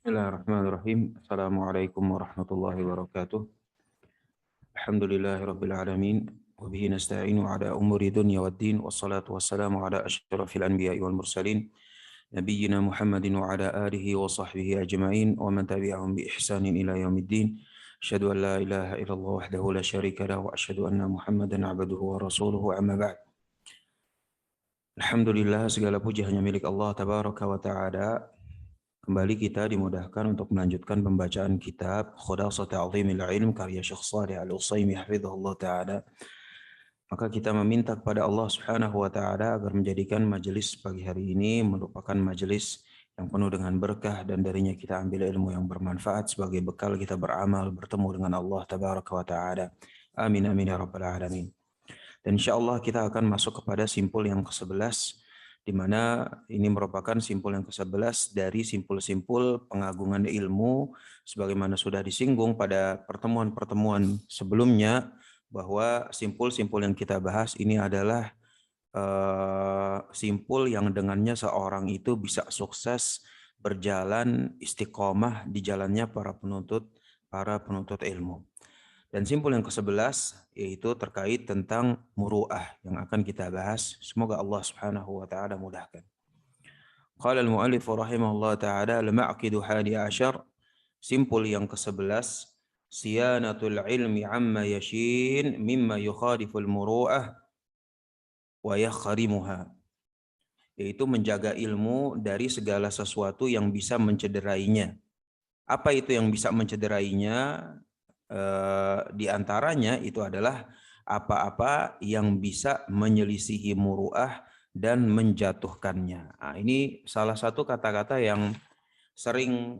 Bismillahirrahmanirrahim. Assalamualaikum warahmatullahi wabarakatuh. Alhamdulillahirabbil alamin wa bihi nasta'inu ala umuri dunya waddin wassalatu wassalamu ala asyrafil anbiya'i wal mursalin nabiyyina Muhammadin wa ala alihi wa sahbihi ajma'in wa man tabi'ahum bi ihsanin ila yaumiddin. Asyhadu an la ilaha illallah wahdahu la syarika lahu wa asyhadu anna Muhammadan 'abduhu wa rasuluhu amma ba'd. Alhamdulillah, segala puji hanya milik Allah tabaraka wa ta'ala. Kembali kita dimudahkan untuk melanjutkan pembacaan kitab Khulasat Ta'zimil Ilm karya Syekh Shalih Al-Utsaimin hafizahullah taala. Maka kita meminta kepada Allah Subhanahu wa taala agar menjadikan majelis pagi hari ini merupakan majelis yang penuh dengan berkah dan darinya kita ambil ilmu yang bermanfaat sebagai bekal kita beramal bertemu dengan Allah tabaraka wa taala. Amin amin ya rabbal alamin. Dan insyaallah kita akan masuk kepada simpul yang ke-11, di mana ini merupakan simpul yang ke-11 dari simpul-simpul pengagungan ilmu, sebagaimana sudah disinggung pada pertemuan-pertemuan sebelumnya, bahwa simpul-simpul yang kita bahas ini adalah simpul yang dengannya seorang itu bisa sukses berjalan istiqomah di jalannya para penuntut ilmu. Dan simpul yang ke-11 yaitu terkait tentang muru'ah yang akan kita bahas. Semoga Allah Subhanahu wa taala mudahkan. Qala al-mu'allif rahimahullah taala al-ma'qidu hadi asyar, simpul yang ke-11, siyanatul ilmi amma yashin mimma yukhadiful muru'ah wa yakhrimuha, yaitu menjaga ilmu dari segala sesuatu yang bisa mencederainya. Apa itu yang bisa mencederainya? Di antaranya itu adalah apa-apa yang bisa menyelisihi muru'ah dan menjatuhkannya. Nah, ini salah satu kata-kata yang sering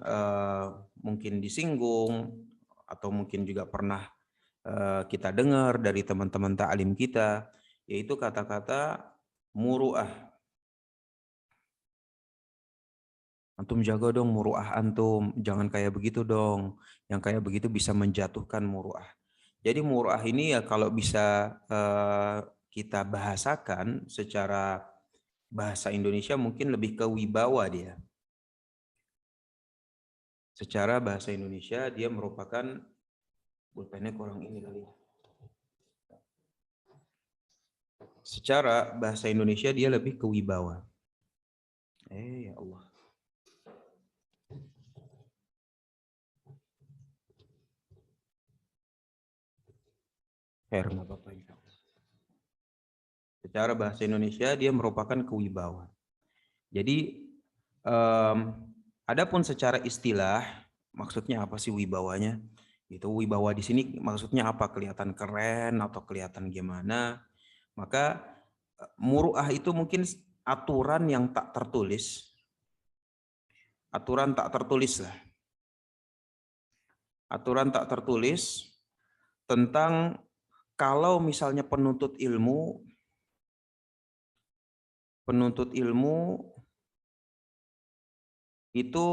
mungkin disinggung atau mungkin juga pernah kita dengar dari teman-teman ta'lim kita, yaitu kata-kata muru'ah. Antum jaga dong muru'ah antum, jangan kayak begitu dong. Yang kayak begitu bisa menjatuhkan muru'ah. Jadi muru'ah ini ya kalau bisa kita bahasakan secara bahasa Indonesia mungkin lebih ke wibawa dia. Secara bahasa Indonesia dia merupakan, pulpennya kurang ini kali ya. Secara bahasa Indonesia dia lebih ke wibawa. Ya Allah. Nggak apa-apa. Secara bahasa Indonesia dia merupakan kewibawaan. Jadi adapun secara istilah maksudnya apa sih wibawanya? Itu wibawa di sini maksudnya apa? Kelihatan keren atau kelihatan gimana? Maka muru'ah itu mungkin aturan yang tak tertulis. Aturan tak tertulis lah. Aturan tak tertulis tentang kalau misalnya penuntut ilmu itu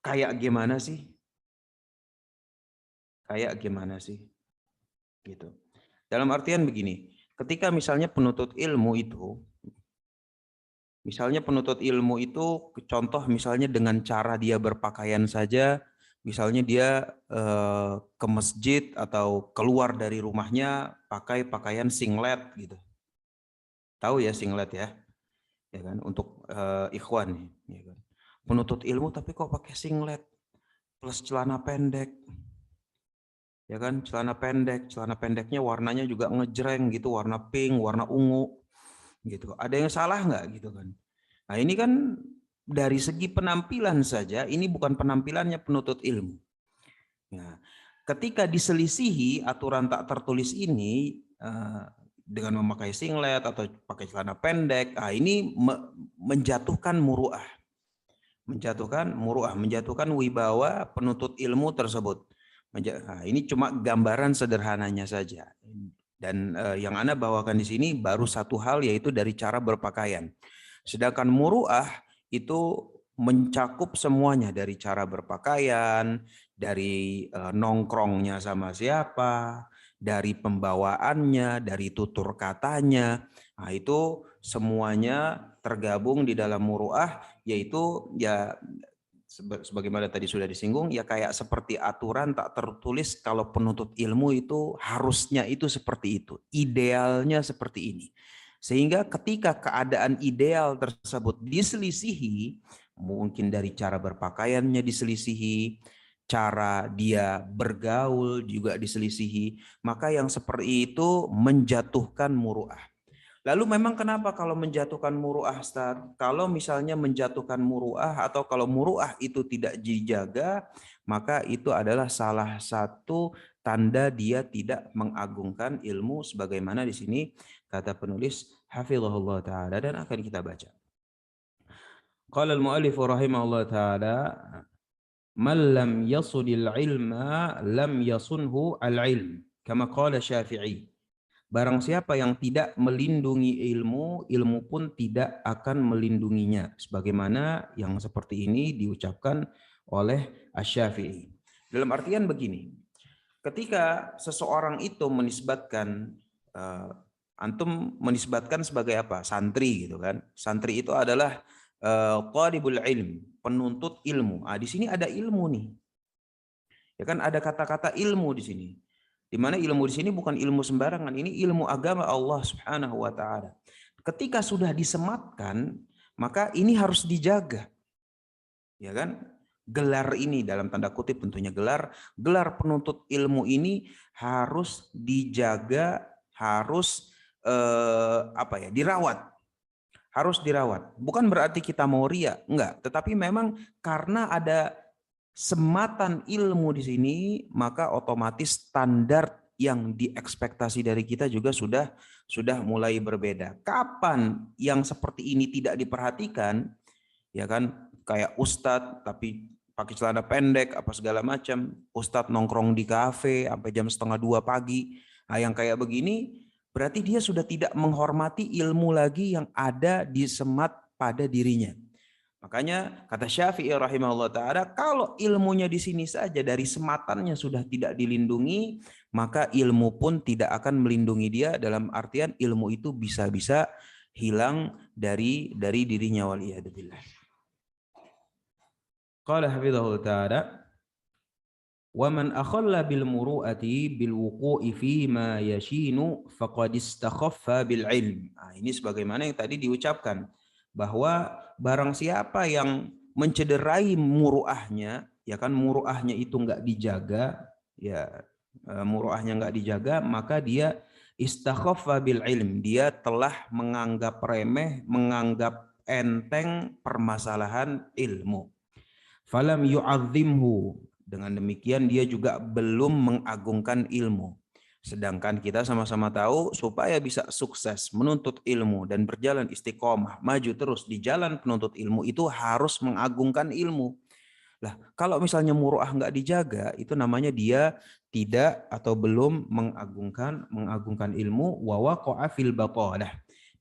kayak gimana sih? Kayak gimana sih? Gitu. Dalam artian begini, ketika misalnya penuntut ilmu itu contoh misalnya dengan cara dia berpakaian saja, misalnya dia ke masjid atau keluar dari rumahnya pakai pakaian singlet gitu. Tahu ya singlet ya? Ya kan, untuk ikhwan ya kan. Penuntut ilmu tapi kok pakai singlet plus celana pendek. Ya kan, celana pendeknya warnanya juga ngejreng gitu, warna pink, warna ungu gitu. Ada yang salah nggak gitu kan? Nah, ini kan dari segi penampilan saja, ini bukan penampilannya penuntut ilmu. Nah, ketika diselisihi aturan tak tertulis ini dengan memakai singlet atau pakai celana pendek, ini menjatuhkan muru'ah. Menjatuhkan wibawa penuntut ilmu tersebut. Nah, ini cuma gambaran sederhananya saja. Dan yang Anda bawakan di sini baru satu hal, yaitu dari cara berpakaian. Sedangkan muru'ah itu mencakup semuanya, dari cara berpakaian, dari nongkrongnya sama siapa, dari pembawaannya, dari tutur katanya. Nah, itu semuanya tergabung di dalam muru'ah, yaitu ya sebagaimana tadi sudah disinggung, ya kayak seperti aturan tak tertulis kalau penuntut ilmu itu harusnya itu seperti itu, idealnya seperti ini. Sehingga ketika keadaan ideal tersebut diselisihi, mungkin dari cara berpakaiannya diselisihi, cara dia bergaul juga diselisihi, maka yang seperti itu menjatuhkan muru'ah. Lalu memang kenapa kalau menjatuhkan muru'ah, Ustaz? Kalau misalnya menjatuhkan muru'ah atau kalau muru'ah itu tidak dijaga, maka itu adalah salah satu tanda dia tidak mengagungkan ilmu sebagaimana di sini kata penulis hafizahullah taala, dan akan kita baca. Qala al-muallif rahimahullah taala, "Man lam yasudil ilma lam yasunhu al-ilm." Kama qala Syafi'i. Barang siapa yang tidak melindungi ilmu, ilmu pun tidak akan melindunginya. Sebagaimana yang seperti ini diucapkan oleh Asy-Syafi'i. Dalam artian begini, ketika seseorang itu menisbatkan, antum menisbatkan sebagai apa? Santri gitu kan. Santri itu adalah talibul ilm, penuntut ilmu. Di sini ada ilmu nih. Ya kan ada kata-kata ilmu di sini. Di mana ilmu di sini bukan ilmu sembarangan, ini ilmu agama Allah Subhanahu wa taala. Ketika sudah disematkan, maka ini harus dijaga. Ya kan? Gelar ini dalam tanda kutip tentunya gelar penuntut ilmu ini harus dijaga, harus dirawat. Harus dirawat. Bukan berarti kita mau ria, enggak, tetapi memang karena ada sematan ilmu di sini, maka otomatis standar yang diekspektasi dari kita juga sudah mulai berbeda. Kapan yang seperti ini tidak diperhatikan, ya kan, kayak ustadz tapi pakai celana pendek apa segala macam, ustadz nongkrong di kafe sampai jam 1:30 pagi, yang kayak begini berarti dia sudah tidak menghormati ilmu lagi yang ada di semat pada dirinya. Makanya kata Syafi'i rahimahullah ta'ala, kalau ilmunya di sini saja dari sematannya sudah tidak dilindungi, maka ilmu pun tidak akan melindungi dia, dalam artian ilmu itu bisa-bisa hilang dari dirinya, waliyadzubillah. Qala hafizahullah ta'ala, wa man akhalla bil muru'ati bil wuqu'i fi ma yashinu faqad istakhaffa bil ilm. Ini sebagaimana yang tadi diucapkan, bahwa barang siapa yang mencederai muruahnya, ya kan, muruahnya itu enggak dijaga, ya muruahnya enggak dijaga, maka dia istakhaffa bil ilm, dia telah menganggap remeh, menganggap enteng permasalahan ilmu. Falam yu'azzimhu, dengan demikian dia juga belum mengagungkan ilmu. Sedangkan kita sama-sama tahu supaya bisa sukses menuntut ilmu dan berjalan istiqomah, maju terus di jalan penuntut ilmu, itu harus mengagungkan ilmu. Lah, kalau misalnya muruah nggak dijaga, itu namanya dia tidak atau belum mengagungkan ilmu, wa waqa'a fil batalah,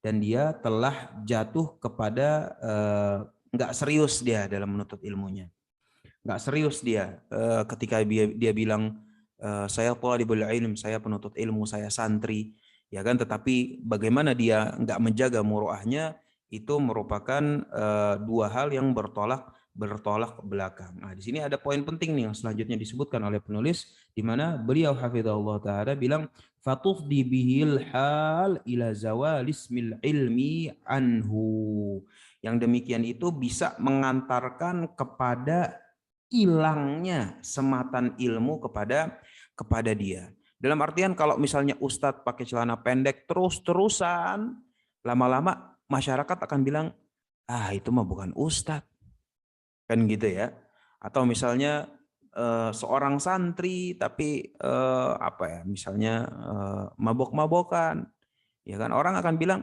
dan dia telah jatuh kepada nggak serius dia dalam menuntut ilmunya. Nggak serius dia ketika dia bilang saya talibul ilm, saya penuntut ilmu, saya santri, ya kan, tetapi bagaimana dia nggak menjaga muruahnya, itu merupakan dua hal yang bertolak belakang. Nah, di sini ada poin penting nih yang selanjutnya disebutkan oleh penulis, di mana beliau hafizahullah taala bilang fatufdi bihil hal ila zawalismil ilmi anhu. Yang demikian itu bisa mengantarkan kepada hilangnya sematan ilmu kepada dia. Dalam artian kalau misalnya ustadz pakai celana pendek terus-terusan, lama-lama masyarakat akan bilang, itu mah bukan ustadz. Kan gitu ya. Atau misalnya seorang santri tapi misalnya mabok-mabokan. Ya kan, orang akan bilang,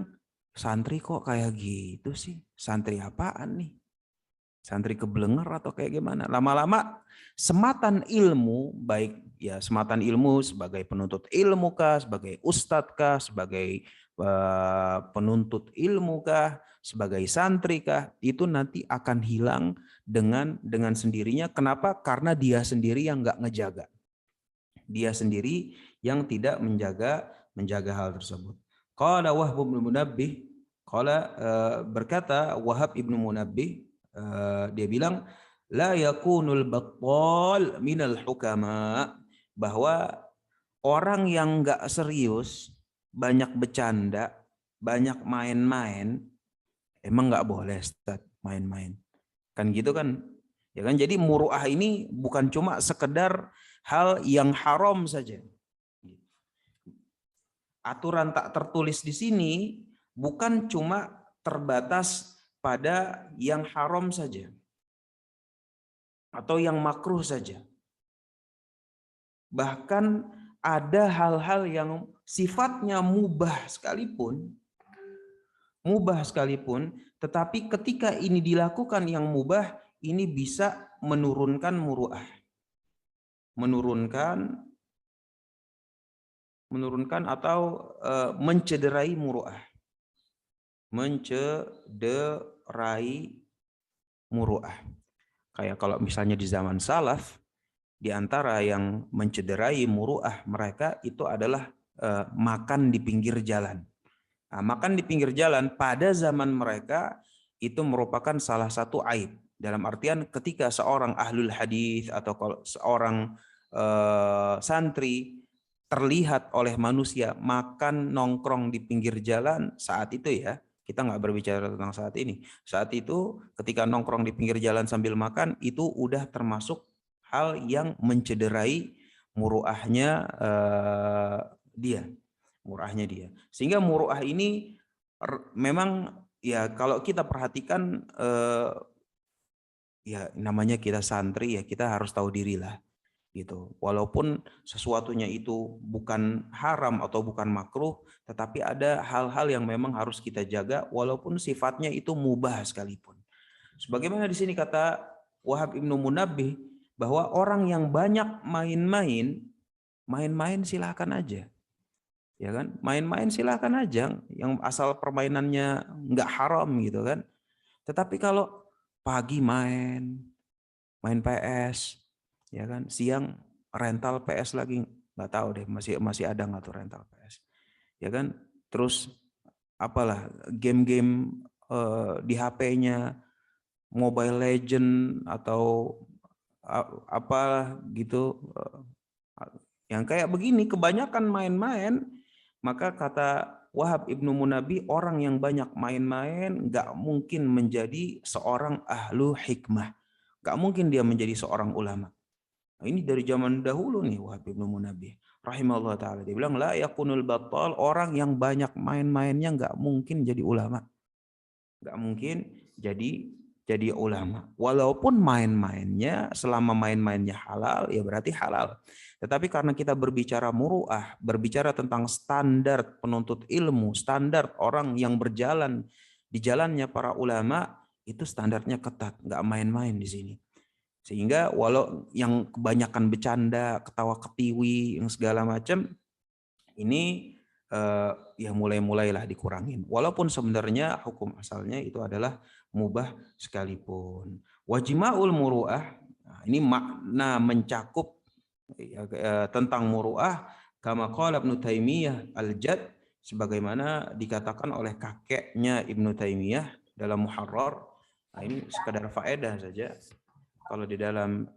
santri kok kayak gitu sih? Santri apaan nih? Santri keblenger atau kayak gimana? Lama-lama sematan ilmu, baik ya sematan ilmu sebagai penuntut ilmu kah, sebagai ustadz kah, sebagai penuntut ilmu kah, sebagai santri kah, itu nanti akan hilang dengan sendirinya. Kenapa? Karena dia sendiri yang nggak ngejaga. Dia sendiri yang tidak menjaga hal tersebut. Qala Wahb bin Munabbih, berkata Wahab ibnu Munabbih, dia bilang la yakunul battal minal hukama, bahwa orang yang nggak serius, banyak bercanda, banyak main-main, emang nggak boleh Ustaz main-main. Kan gitu kan? Ya kan, jadi muru'ah ini bukan cuma sekedar hal yang haram saja. Aturan tak tertulis di sini bukan cuma terbatas pada yang haram saja atau yang makruh saja. Bahkan ada hal-hal yang sifatnya mubah sekalipun, tetapi ketika ini dilakukan yang mubah, ini bisa menurunkan muru'ah. Menurunkan atau mencederai muru'ah. Mencederai muru'ah. Kayak kalau misalnya di zaman salaf, di antara yang mencederai muru'ah mereka itu adalah makan di pinggir jalan. Nah, makan di pinggir jalan pada zaman mereka itu merupakan salah satu aib. Dalam artian ketika seorang ahlul hadis atau seorang santri terlihat oleh manusia makan nongkrong di pinggir jalan saat itu, ya, kita nggak berbicara tentang saat ini. Saat itu ketika nongkrong di pinggir jalan sambil makan, itu udah termasuk hal yang mencederai muruahnya dia. Sehingga muruah ini memang, ya, kalau kita perhatikan, ya namanya kita santri, ya kita harus tahu diri lah gitu. Walaupun sesuatunya itu bukan haram atau bukan makruh, tetapi ada hal-hal yang memang harus kita jaga walaupun sifatnya itu mubah sekalipun. Sebagaimana di sini kata Wahab Ibnu Munabbih bahwa orang yang banyak main-main silahkan aja. Ya kan? Main-main silahkan aja, yang asal permainannya nggak haram gitu kan. Tetapi kalau pagi main PS, ya kan, siang rental PS lagi, nggak tahu deh masih ada nggak tuh rental PS, ya kan, terus apalah game-game di HP-nya Mobile Legend atau apalah gitu, yang kayak begini kebanyakan main-main, maka kata Wahab Ibnu Munabbih, orang yang banyak main-main nggak mungkin menjadi seorang ahlu hikmah. Gak mungkin dia menjadi seorang ulama. Nah, ini dari zaman dahulu nih Wahab Ibnu Munabbih rahimahullah taala. Dia bilang la yakunul battal, orang yang banyak main-mainnya nggak mungkin jadi ulama. Nggak mungkin jadi ulama. Walaupun main-mainnya, selama main-mainnya halal, ya berarti halal. Tetapi karena kita berbicara muru'ah, berbicara tentang standar penuntut ilmu, standar orang yang berjalan di jalannya para ulama, itu standarnya ketat, nggak main-main di sini. Sehingga walau yang kebanyakan bercanda, ketawa ketiwi, yang segala macam, ini ya mulai-mulailah dikurangin. Walaupun sebenarnya hukum asalnya itu adalah mubah sekalipun. Wajima'ul muru'ah, nah, ini makna mencakup tentang muru'ah, kama qala Ibnu Taimiyah al-Jad, sebagaimana dikatakan oleh kakeknya Ibnu Taimiyah dalam Muharrar. Nah, ini sekadar faedah saja. Kalau di dalam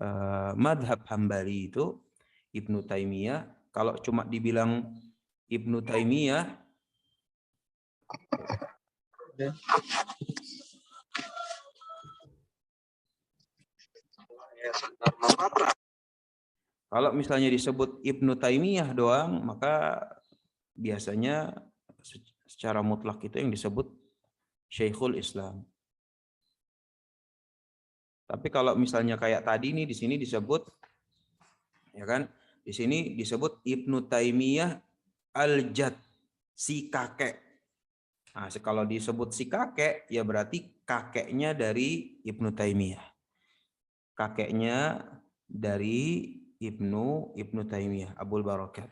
madhab Hambali itu Ibnu Taimiyah, kalau cuma dibilang Ibnu Taimiyah, kalau misalnya disebut Ibnu Taimiyah doang, maka biasanya secara mutlak itu yang disebut Syekhul Islam. Tapi kalau misalnya kayak tadi nih di sini disebut, ya kan, di sini disebut Ibnu Taimiyah al-Jad, si kakek. Nah, kalau disebut si kakek, ya berarti kakeknya dari Ibnu Taimiyah. Kakeknya dari Ibnu Taimiyah, Abul Barakat,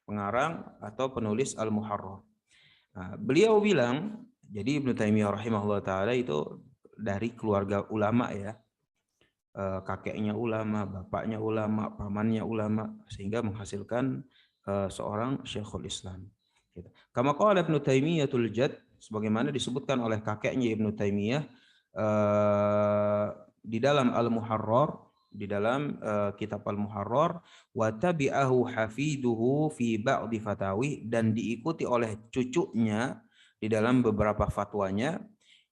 pengarang atau penulis Al-Muharrar. Nah, beliau bilang, jadi Ibnu Taimiyah rahimahullah taala itu dari keluarga ulama, ya. Kakeknya ulama, bapaknya ulama, pamannya ulama, sehingga menghasilkan seorang Syekhul Islam. Kama qala Ibnu Taimiyatul Jad, sebagaimana disebutkan oleh kakeknya Ibnu Taimiyah, di dalam Al-Muharrar, di dalam kitab Al-Muharrar, wa tabi'ahu hafiduhu fi ba'di fatawi, dan diikuti oleh cucunya di dalam beberapa fatwanya.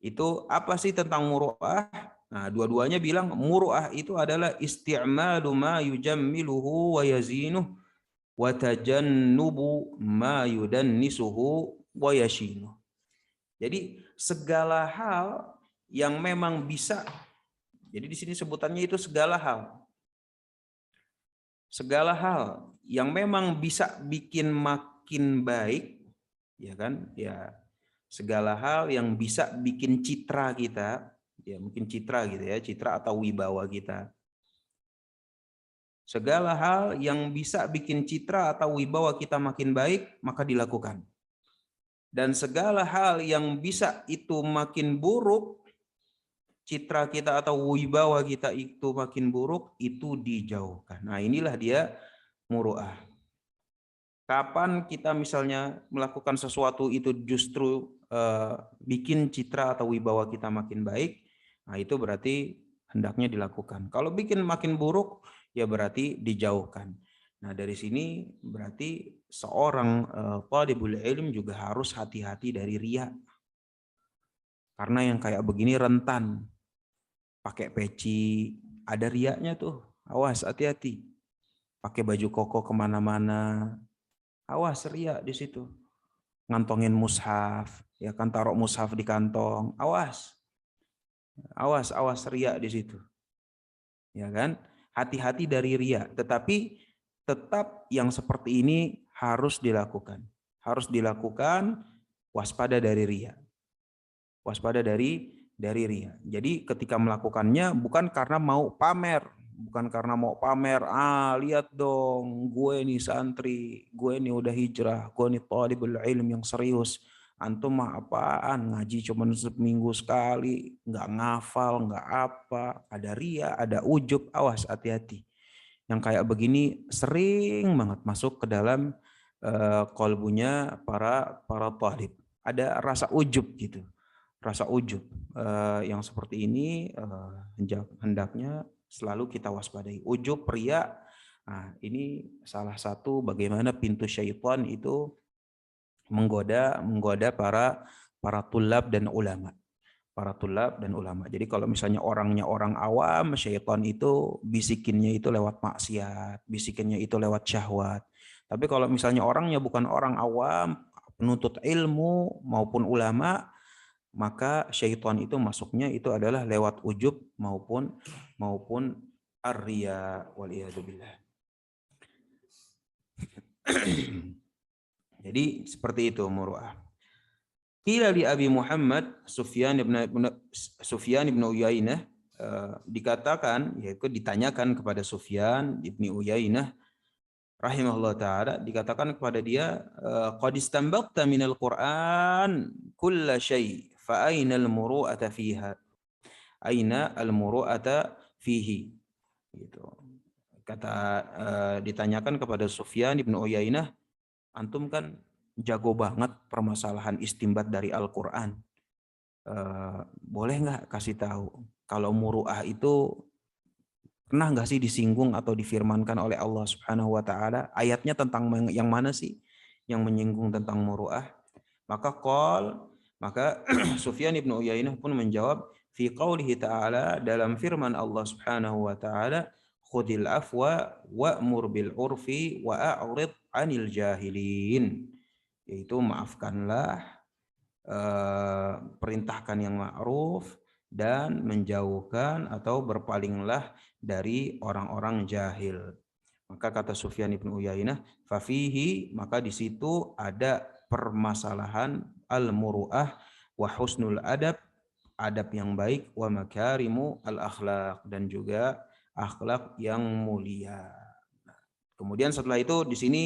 Itu apa sih tentang muru'ah? Nah, dua-duanya bilang muru'ah itu adalah isti'malu ma yujammiluhu wa yazinuh wa tajannubu ma yudannisuhu wa yashinuh. Jadi segala hal yang memang bisa, jadi di sini sebutannya itu segala hal. Segala hal yang memang bisa bikin makin baik, ya kan? Ya, segala hal yang bisa bikin citra kita, ya mungkin citra gitu ya, citra atau wibawa kita. Segala hal yang bisa bikin citra atau wibawa kita makin baik, maka dilakukan. Dan segala hal yang bisa itu makin buruk, citra kita atau wibawa kita itu makin buruk, itu dijauhkan. Nah, inilah dia muru'ah. Kapan kita misalnya melakukan sesuatu itu justru bikin citra atau wibawa kita makin baik, nah itu berarti hendaknya dilakukan. Kalau bikin makin buruk, ya berarti dijauhkan. Nah, dari sini berarti seorang talibul ilm juga harus hati-hati dari riya. Karena yang kayak begini rentan. Pakai peci, ada riaknya tuh. Awas, hati-hati. Pakai baju koko kemana-mana. Awas, riak di situ. Ngantongin mushaf, ya kan, taruh mushaf di kantong. Awas. Awas riak di situ. Ya kan? Hati-hati dari riak. Tetapi tetap yang seperti ini harus dilakukan. Harus dilakukan, waspada dari riak. Waspada dari riya. Jadi ketika melakukannya bukan karena mau pamer, lihat dong, gue nih santri, gue nih udah hijrah, gue nih thalibul ilm yang serius. Antum mah apaan, ngaji cuma seminggu sekali, nggak ngafal, nggak apa, ada riya, ada ujub, awas, hati-hati. Yang kayak begini sering banget masuk ke dalam kolbunya para thalib. Ada rasa ujub gitu. Rasa ujub yang seperti ini hendaknya selalu kita waspadai. Ujub, riya, nah ini salah satu bagaimana pintu syaitan itu menggoda para tulab dan ulama. Jadi kalau misalnya orangnya orang awam, syaitan itu bisikinnya itu lewat maksiat, bisikinnya itu lewat syahwat. Tapi kalau misalnya orangnya bukan orang awam, penuntut ilmu maupun ulama, maka syaitan itu masuknya itu adalah lewat ujub maupun ar-riya waliyadzubillah. Jadi seperti itu muru'ah. Qila li Abi Muhammad Sufyan ibn Uyainah, dikatakan, yaitu ditanyakan kepada Sufyan ibn Uyainah rahimahullah taala, dikatakan kepada dia, qad istanbaqta minal Qur'an kulla syai' fa aina al-muru'ata fiha, aina al-muru'ata fihi, gitu. Kata ditanyakan kepada Sufyan ibn Uyainah, antum kan jago banget permasalahan istimbat dari Al-Qur'an, boleh nggak kasih tahu kalau muru'ah itu pernah nggak sih disinggung atau difirmankan oleh Allah Subhanahu wa taala? Ayatnya tentang yang mana sih yang menyinggung tentang muru'ah? Maka Sufyan ibn Uyainah pun menjawab, fi qaulihi ta'ala, dalam firman Allah Subhanahu wa taala, khudil afwa wa'mur bil urfi wa a'rid 'anil jahilin. Yaitu maafkanlah, perintahkan yang ma'ruf, dan menjauhkan atau berpalinglah dari orang-orang jahil. Maka kata Sufyan ibn Uyainah, fafihi, maka di situ ada permasalahan al-muru'ah wa husnul adab, adab yang baik, wa makarimu al-akhlaq, dan juga akhlak yang mulia. Kemudian setelah itu di sini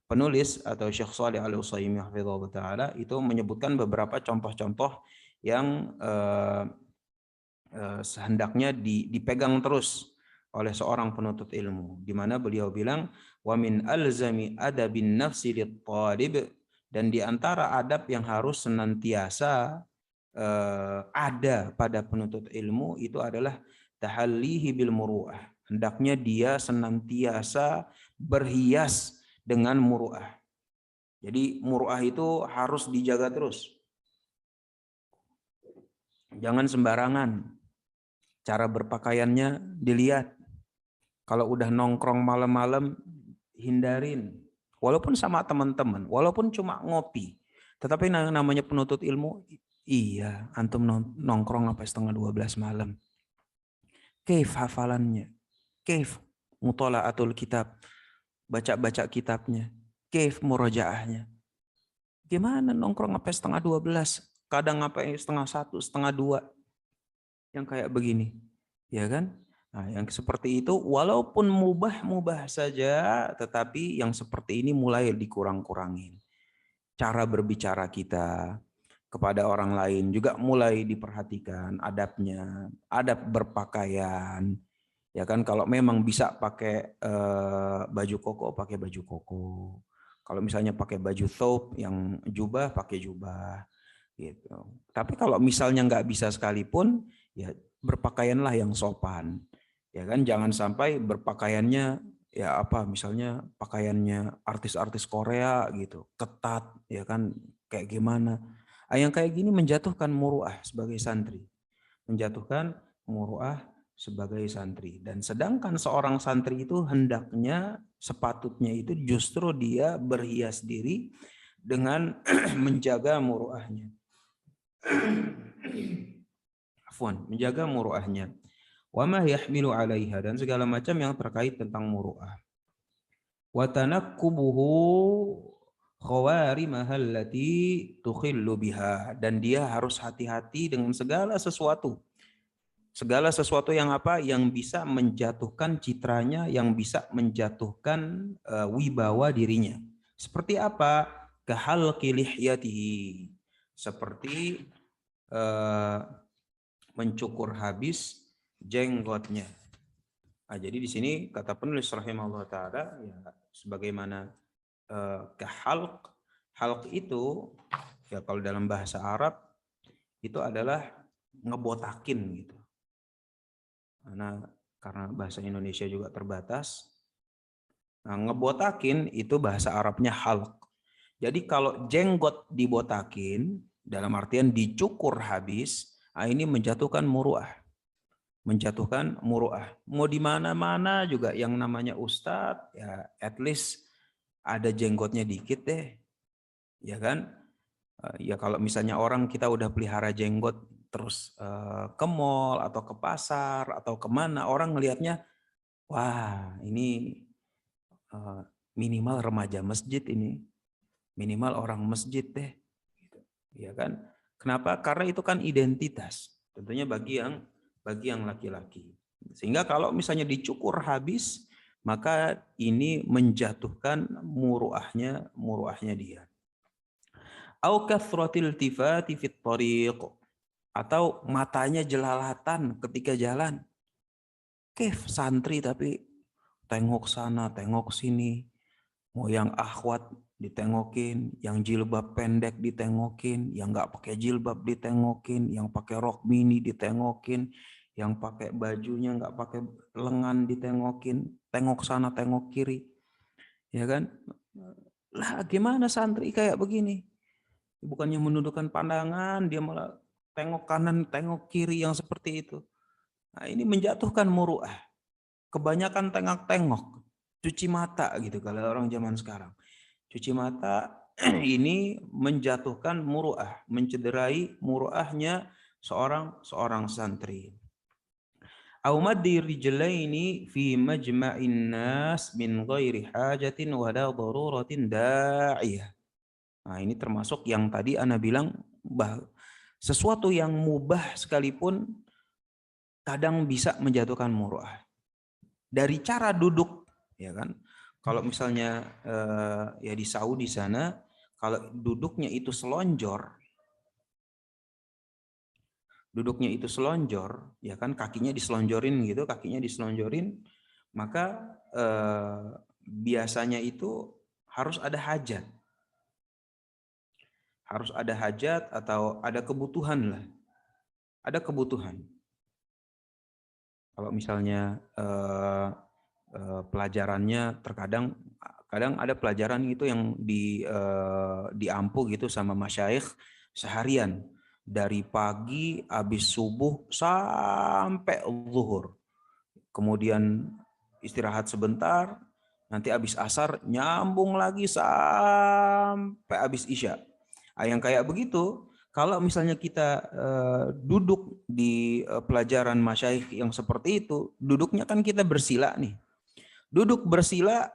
penulis atau Syekh Shalih Al-Utsaimin hafizahullah taala itu menyebutkan beberapa contoh-contoh yang sehendaknya dipegang terus oleh seorang penuntut ilmu, di mana beliau bilang, wa min alzami adabin nafsi lit-talib, dan di antara adab yang harus senantiasa ada pada penuntut ilmu itu adalah tahallihi bil muru'ah. Hendaknya dia senantiasa berhias dengan muru'ah. Jadi muru'ah itu harus dijaga terus. Jangan sembarangan. Cara berpakaiannya dilihat. Kalau udah nongkrong malam-malam, hindarin. Walaupun sama teman-teman, walaupun cuma ngopi. Tetapi namanya penuntut ilmu, iya, antum nongkrong sampai setengah 12 malam. Kaif hafalannya, kaif mutola'atul kitab, baca-baca kitabnya, kaif murojaahnya. Gimana nongkrong sampai setengah 12, kadang sampai setengah 1, setengah 2, yang kayak begini, ya kan? Nah, yang seperti itu walaupun mubah saja, tetapi yang seperti ini mulai dikurang-kurangin. Cara berbicara kita kepada orang lain juga mulai diperhatikan, adabnya, adab berpakaian. Ya kan, kalau memang bisa pakai baju koko, pakai baju koko. Kalau misalnya pakai baju thawb yang jubah, pakai jubah gitu. Tapi kalau misalnya nggak bisa sekalipun, ya berpakaianlah yang sopan. Ya kan, jangan sampai berpakaiannya ya apa, misalnya pakaiannya artis-artis Korea gitu, ketat, ya kan, kayak gimana. Yang kayak gini menjatuhkan muruah sebagai santri. Menjatuhkan muruah sebagai santri. Dan sedangkan seorang santri itu hendaknya, sepatutnya itu justru dia berhias diri dengan menjaga muruahnya. Afwan, menjaga muruahnya. Wa ma yahmilu 'alaiha, dan segala macam yang terkait tentang muruah. Wa tanakkubuhu khawarimah allati tukhillu biha, dan dia harus hati-hati dengan segala sesuatu. Segala sesuatu yang apa? Yang bisa menjatuhkan citranya, yang bisa menjatuhkan wibawa dirinya. Seperti apa? Kahalqi lihyatihi. Seperti mencukur habis jenggotnya. Nah, jadi di sini kata penulis rahimahullah taala, ya, sebagaimana kehalq, halq itu ya kalau dalam bahasa Arab itu adalah ngebotakin gitu. Karena bahasa Indonesia juga terbatas. Nah, ngebotakin itu bahasa Arabnya halq. Jadi kalau jenggot dibotakin dalam artian dicukur habis, ini menjatuhkan muruah. Menjatuhkan muruah. Mau di mana-mana juga yang namanya ustadz, ya at least ada jenggotnya dikit deh. Ya kan? Ya kalau misalnya orang kita udah pelihara jenggot terus ke mall atau ke pasar atau kemana, orang ngelihatnya, wah ini minimal remaja masjid ini. Minimal orang masjid deh. Ya kan? Kenapa? Karena itu kan identitas. Tentunya bagi yang laki-laki. Sehingga kalau misalnya dicukur habis, maka ini menjatuhkan muruahnya dia. Au kathratil tifati fit thariq, atau matanya jelalatan ketika jalan. Kef santri tapi tengok sana, tengok sini. Mau yang akhwat ditengokin, yang jilbab pendek ditengokin, yang nggak pakai jilbab ditengokin, yang pakai rok mini ditengokin, yang pakai bajunya nggak pakai lengan ditengokin, tengok sana, tengok kiri, ya kan? Lah gimana santri kayak begini? Bukannya menundukkan pandangan, dia malah tengok kanan, tengok kiri yang seperti itu. Nah, ini menjatuhkan muruah. Kebanyakan tengok-tengok, cuci mata gitu kalau orang zaman sekarang. Cuci mata ini menjatuhkan muruah, mencederai muruahnya seorang santri. Au maddi rijlaini fi majma'in nas min ghairi hajatin wala daruratin da'iyah. Nah, ini termasuk yang tadi Ana bilang, sesuatu yang mubah sekalipun kadang bisa menjatuhkan muruah. Dari cara duduk, ya kan? Kalau misalnya ya di Saudi sana, kalau duduknya itu selonjor, ya kan, kakinya diselonjorin gitu, maka biasanya itu harus ada hajat. Harus ada hajat atau ada kebutuhan lah. Ada kebutuhan. Kalau misalnya pelajarannya kadang ada pelajaran itu yang diampu gitu sama masyayikh seharian, dari pagi habis subuh sampai zuhur, kemudian istirahat sebentar, nanti habis asar nyambung lagi sampai habis isya. Yang kayak begitu, kalau misalnya kita duduk di pelajaran masyayikh yang seperti itu, duduknya kan kita bersila nih. Duduk bersila,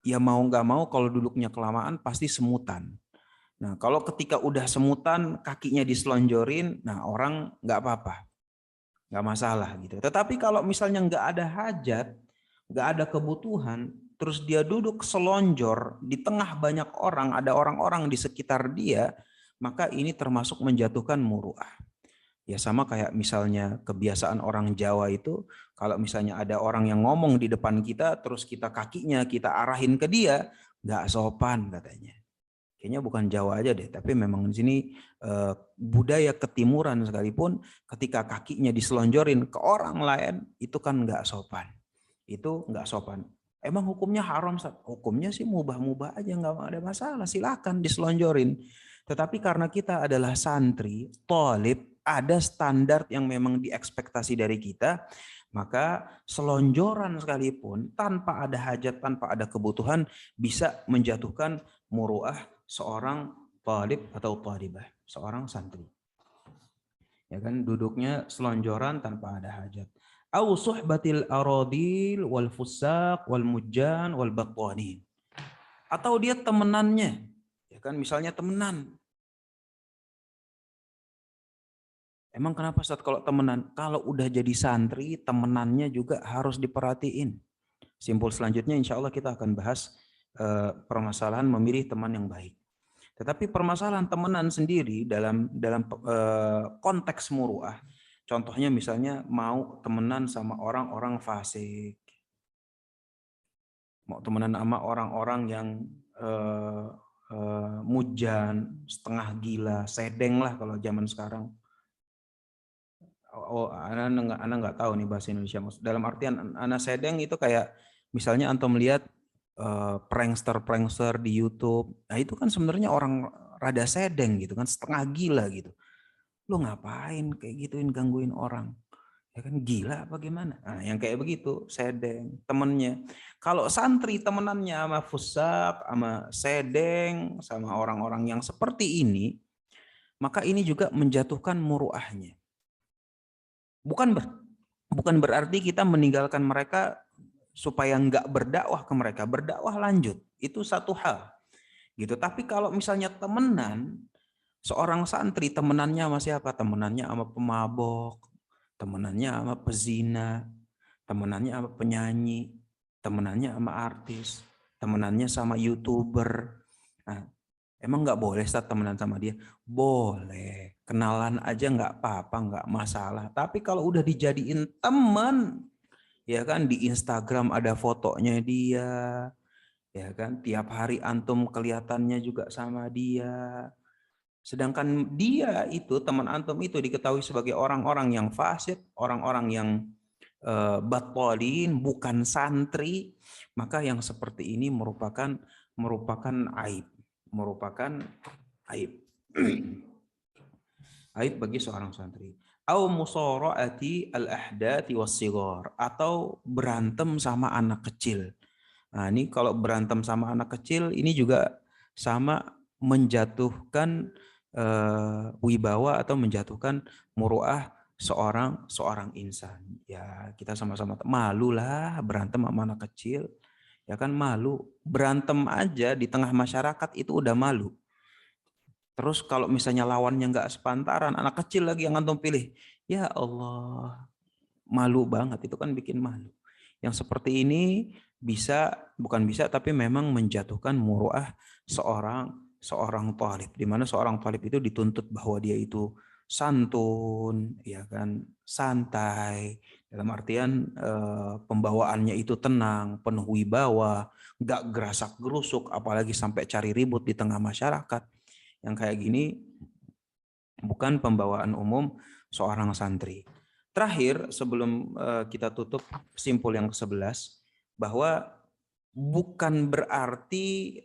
ya mau nggak mau kalau duduknya kelamaan pasti semutan. Nah, kalau ketika udah semutan, kakinya diselonjorin, nah orang nggak apa-apa, nggak masalah gitu. Tetapi kalau misalnya nggak ada hajat, nggak ada kebutuhan, terus dia duduk selonjor di tengah banyak orang, ada orang-orang di sekitar dia, maka ini termasuk menjatuhkan muruah. Ya sama kayak misalnya kebiasaan orang Jawa itu, kalau misalnya ada orang yang ngomong di depan kita, terus kita kakinya kita arahin ke dia, nggak sopan katanya. Kayaknya bukan Jawa aja deh, tapi memang di sini budaya ketimuran sekalipun, ketika kakinya diselonjorin ke orang lain, itu kan nggak sopan. Itu nggak sopan. Emang hukumnya haram? Hukumnya sih mubah-mubah aja, nggak ada masalah. Silakan diselonjorin. Tetapi karena kita adalah santri, thalib, ada standar yang memang diekspektasi dari kita, maka selonjoran sekalipun tanpa ada hajat, tanpa ada kebutuhan, bisa menjatuhkan muruah seorang thalib atau thalibah, seorang santri. Ya kan, duduknya selonjoran tanpa ada hajat. Au suhbatil aradil wal fusaq wal mujjan wal battanin. Atau dia temenannya. Ya kan, misalnya temenan. Emang kenapa Ustaz kalau temenan? Kalau udah jadi santri, temenannya juga harus diperhatiin. Simpul selanjutnya insya Allah kita akan bahas permasalahan memilih teman yang baik. Tetapi permasalahan temenan sendiri dalam konteks muruah, contohnya misalnya mau temenan sama orang-orang fasik, mau temenan sama orang-orang yang mujan, setengah gila, sedeng lah kalau zaman sekarang. Ana nggak tahu nih bahasa Indonesia. Dalam artian ana sedeng itu kayak misalnya antum melihat prankster di YouTube. Nah itu kan sebenarnya orang rada sedeng gitu kan, setengah gila gitu. Lu ngapain kayak gituin, gangguin orang? Ya kan gila apa gimana? Nah, yang kayak begitu sedeng temennya. Kalau santri temenannya sama fusak, sama sedeng, sama orang-orang yang seperti ini, maka ini juga menjatuhkan muruahnya. Bukan berarti kita meninggalkan mereka supaya nggak berdakwah ke mereka, berdakwah lanjut. Itu satu hal. Gitu. Tapi kalau misalnya temenan, seorang santri temenannya sama siapa? Temenannya sama pemabok, temenannya sama pezina, temenannya sama penyanyi, temenannya sama artis, temenannya sama YouTuber. Nah, emang nggak boleh Ustaz temenan sama dia? Boleh. Kenalan aja nggak apa-apa, nggak masalah. Tapi kalau udah dijadiin teman, ya kan di Instagram ada fotonya dia, ya kan tiap hari antum kelihatannya juga sama dia. Sedangkan dia itu, teman antum itu diketahui sebagai orang-orang yang fasik, orang-orang yang batolin, bukan santri, maka yang seperti ini merupakan aib, merupakan aib. Aib bagi seorang santri. Au musara'ati al-ahdathi was-sighar, atau berantem sama anak kecil. Nah, ini kalau berantem sama anak kecil ini juga sama menjatuhkan wibawa atau menjatuhkan muruah seorang insan. Ya, kita sama-sama malu lah berantem sama anak kecil. Ya kan malu. Berantem aja di tengah masyarakat itu udah malu. Terus kalau misalnya lawannya nggak sepantaran, anak kecil lagi yang antum pilih. Ya Allah, malu banget, itu kan bikin malu. Yang seperti ini bukan bisa tapi memang menjatuhkan muruah seorang thalib, di mana seorang thalib itu dituntut bahwa dia itu santun, ya kan, santai, dalam artian pembawaannya itu tenang, penuh wibawa, nggak gerasak gerusuk, apalagi sampai cari ribut di tengah masyarakat. Yang kayak gini bukan pembawaan umum seorang santri. Terakhir, sebelum kita tutup simpul yang ke-11, bahwa bukan berarti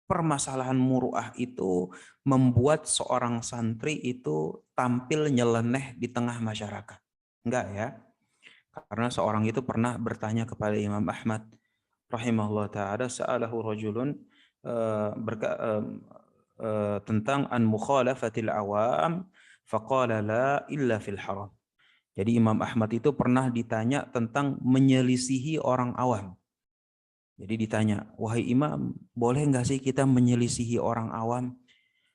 permasalahan muruah itu membuat seorang santri itu tampil nyeleneh di tengah masyarakat. Enggak ya. Karena seorang itu pernah bertanya kepada Imam Ahmad rahimahullah ta'ala, sa'alahu rajulun tentang an mukhalafatil awam faqala la illa fil haram. Jadi Imam Ahmad itu pernah ditanya tentang menyelisihi orang awam. Jadi ditanya, wahai Imam, boleh nggak sih kita menyelisihi orang awam?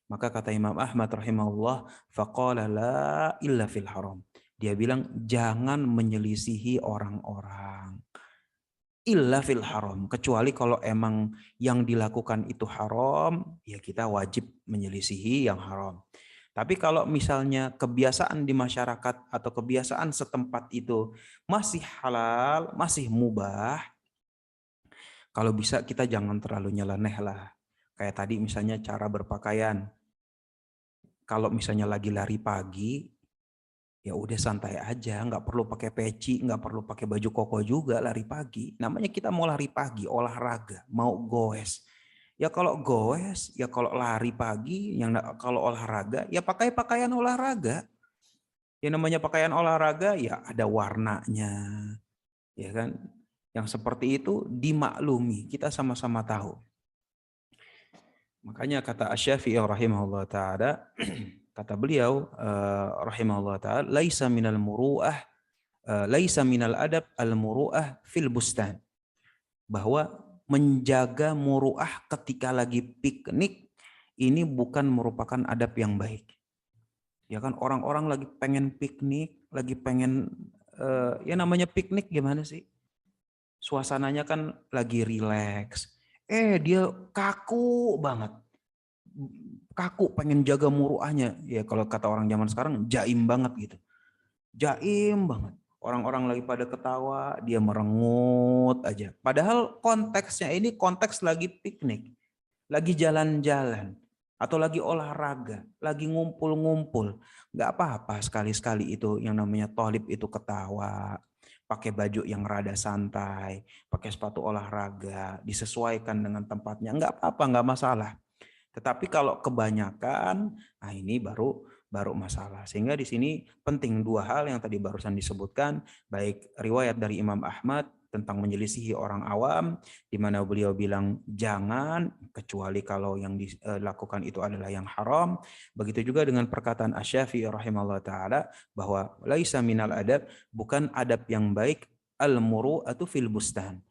Maka kata Imam Ahmad rahimahullah, faqala la illa fil haram. Dia bilang, jangan menyelisihi orang-orang. Illa fil haram. Kecuali kalau emang yang dilakukan itu haram, ya kita wajib menyelisihi yang haram. Tapi kalau misalnya kebiasaan di masyarakat atau kebiasaan setempat itu masih halal, masih mubah, kalau bisa kita jangan terlalu nyeleneh lah. Kayak tadi misalnya cara berpakaian. Kalau misalnya lagi lari pagi, ya udah santai aja, nggak perlu pakai peci, nggak perlu pakai baju koko juga lari pagi. Namanya kita mau lari pagi, olahraga, mau goes. Ya kalau goes, ya kalau lari pagi, yang kalau olahraga, ya pakai pakaian olahraga. Yang namanya pakaian olahraga ya ada warnanya, ya kan? Yang seperti itu dimaklumi, kita sama-sama tahu. Makanya kata Asy-Syafi'i rahimahullah taala, kata beliau rahimahullah taala, laisa minal muru'ah, laisa minal adab al muru'ah fil bustan. Bahwa menjaga muru'ah ketika lagi piknik ini bukan merupakan adab yang baik. Ya kan orang-orang lagi pengen piknik, lagi pengen ya namanya piknik gimana sih? Suasananya kan lagi rileks. Dia kaku banget. Kaku pengen jaga muruahnya. Ya kalau kata orang zaman sekarang jaim banget gitu. Jaim banget. Orang-orang lagi pada ketawa, dia merengut aja. Padahal konteksnya ini konteks lagi piknik. Lagi jalan-jalan. Atau lagi olahraga. Lagi ngumpul-ngumpul. Nggak apa-apa sekali-sekali itu yang namanya tholib itu ketawa. Pakai baju yang rada santai. Pakai sepatu olahraga. Disesuaikan dengan tempatnya. Nggak apa-apa, nggak masalah. Tetapi kalau kebanyakan, nah ini baru masalah. Sehingga di sini penting dua hal yang tadi barusan disebutkan, baik riwayat dari Imam Ahmad tentang menyelisihi orang awam, di mana beliau bilang jangan, kecuali kalau yang dilakukan itu adalah yang haram. Begitu juga dengan perkataan Asy-Syafi'i rahimahullah ta'ala, bahwa laisa minal adab, bukan adab yang baik, al-muru'atu fil bustan.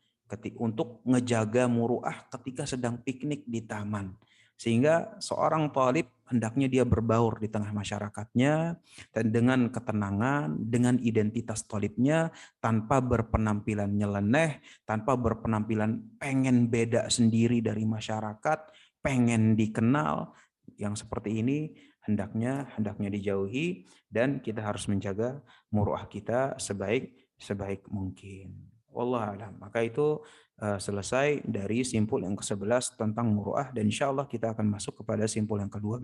Untuk ngejaga muru'ah ketika sedang piknik di taman. Sehingga seorang thalib hendaknya dia berbaur di tengah masyarakatnya dan dengan ketenangan, dengan identitas thalibnya, tanpa berpenampilan nyeleneh, tanpa berpenampilan pengen beda sendiri dari masyarakat, pengen dikenal. Yang seperti ini hendaknya dijauhi dan kita harus menjaga muruah kita sebaik mungkin. Wallahu a'lam. Maka itu selesai dari simpul yang ke-11 tentang muruah dan insya Allah kita akan masuk kepada simpul yang ke-12.